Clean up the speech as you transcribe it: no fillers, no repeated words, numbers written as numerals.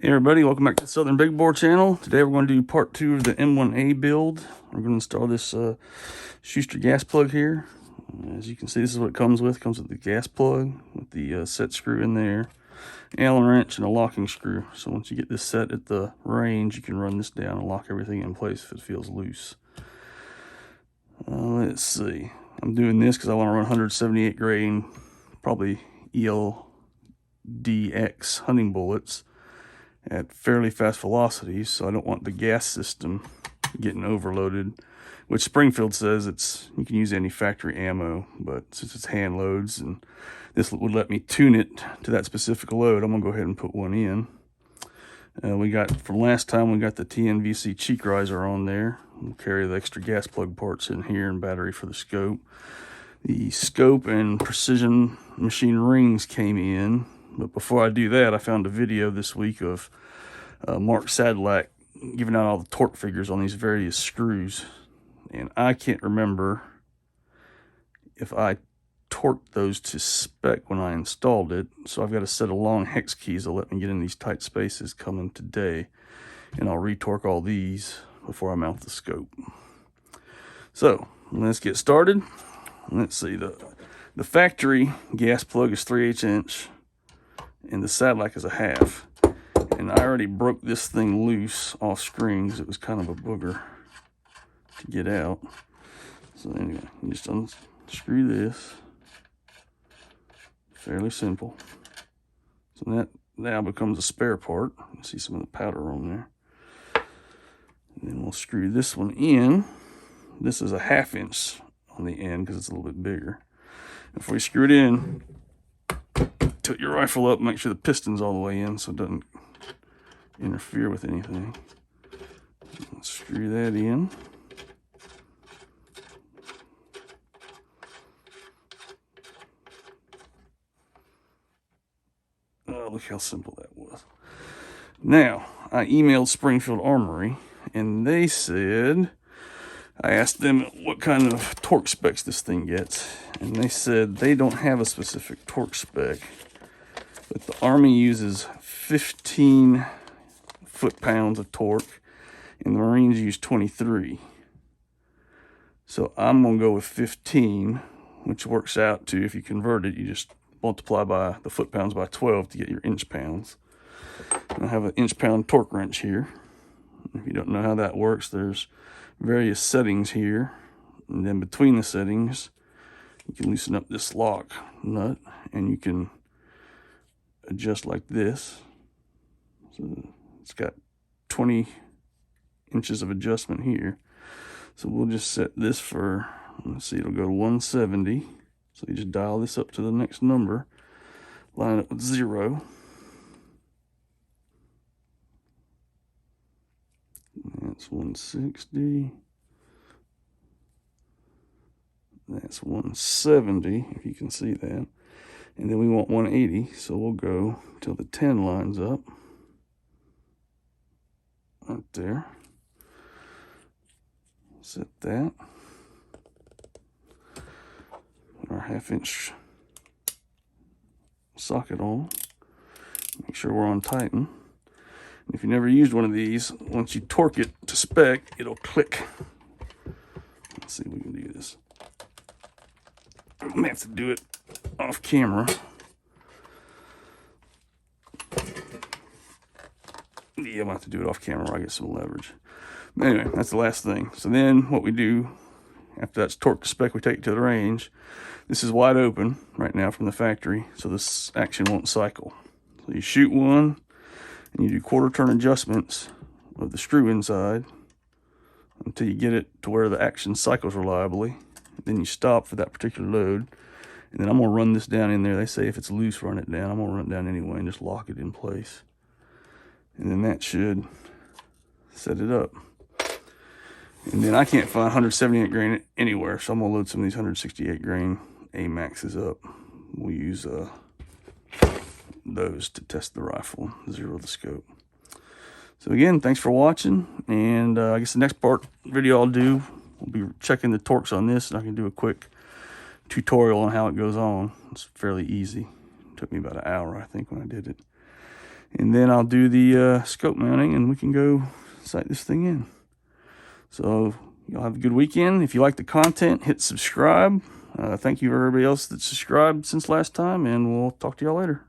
Hey everybody, welcome back to the Southern Big Bore channel. Today we're going to do part 2 of the M1A build. We're going to install this Schuster gas plug here. As you can see, this is what it comes with. It comes with the gas plug with the set screw in there, Allen wrench, and a locking screw. So once you get this set at the range, you can run this down and lock everything in place if it feels loose. Let's see. I'm doing this because I want to run 178 grain, probably ELDX hunting bullets at fairly fast velocities, so I don't want the gas system getting overloaded, which Springfield says you can use any factory ammo, but since it's hand loads and this would let me tune it to that specific load, I'm gonna go ahead and put one in. We got, from last time, we got the TNVC cheek riser on there. We'll carry the extra gas plug parts in here and battery for the scope. The scope and precision machine rings came in. But before I do that, I found a video this week of Mark Sadlack giving out all the torque figures on these various screws. And I can't remember if I torqued those to spec when I installed it. So I've got a set of long hex keys that let me get in these tight spaces coming today. And I'll retorque all these before I mount the scope. So let's get started. Let's see, the factory gas plug is 3/8 inch. And the Sadlack is a half. And I already broke this thing loose off screen because it was kind of a booger to get out. So anyway, you just unscrew this. Fairly simple. So that now becomes a spare part. You see some of the powder on there. And then we'll screw this one in. This is a 1/2 inch on the end because it's a little bit bigger. If we screw it in, tilt your rifle up, make sure the piston's all the way in so it doesn't interfere with anything. Let's screw that in. Oh, look how simple that was. Now, I emailed Springfield Armory, and they said, I asked them what kind of torque specs this thing gets, and they said they don't have a specific torque spec, but the Army uses 15 foot-pounds of torque, and the Marines use 23. So I'm going to go with 15, which works out to, if you convert it, you just multiply by the foot-pounds by 12 to get your inch-pounds. I have an inch-pound torque wrench here. If you don't know how that works, there's various settings here, and then between the settings, you can loosen up this lock nut, and you can adjust like this. So it's got 20 inches of adjustment here. So we'll just set this for, let's see, it'll go to 170. So you just dial this up to the next number, line it with 0. That's 160. That's 170, if you can see that. And then we want 180, so we'll go till the 10 lines up. Right there. Set that. Put our 1/2 inch socket on. Make sure we're on Tighten. And if you never used one of these, once you torque it to spec, it'll click. Let's see if we can do this. I'm gonna have to do it off camera. Yeah, I'm gonna have to do it off camera where I get some leverage. But anyway, that's the last thing. So then what we do, after that's torqued to spec, we take it to the range. This is wide open right now from the factory, so this action won't cycle. So you shoot one, and you do quarter turn adjustments of the screw inside until you get it to where the action cycles reliably. Then you stop for that particular load. And then I'm gonna run this down in there. They say if it's loose, run it down. I'm gonna run it down anyway and just lock it in place. And then that should set it up. And then I can't find 178 grain anywhere, so I'm gonna load some of these 168 grain AMAXs up. We'll use those to test the rifle, zero the scope. So again, thanks for watching, and I guess the next video I'll do, we'll be checking the torques on this, and I can do a quick tutorial on how it goes on. It's fairly easy. It took me about an hour, I think, when I did it. And then I'll do the scope mounting, and we can go sight this thing in. So y'all have a good weekend. If you like the content, hit subscribe. Thank you for everybody else that subscribed since last time, and we'll talk to y'all later.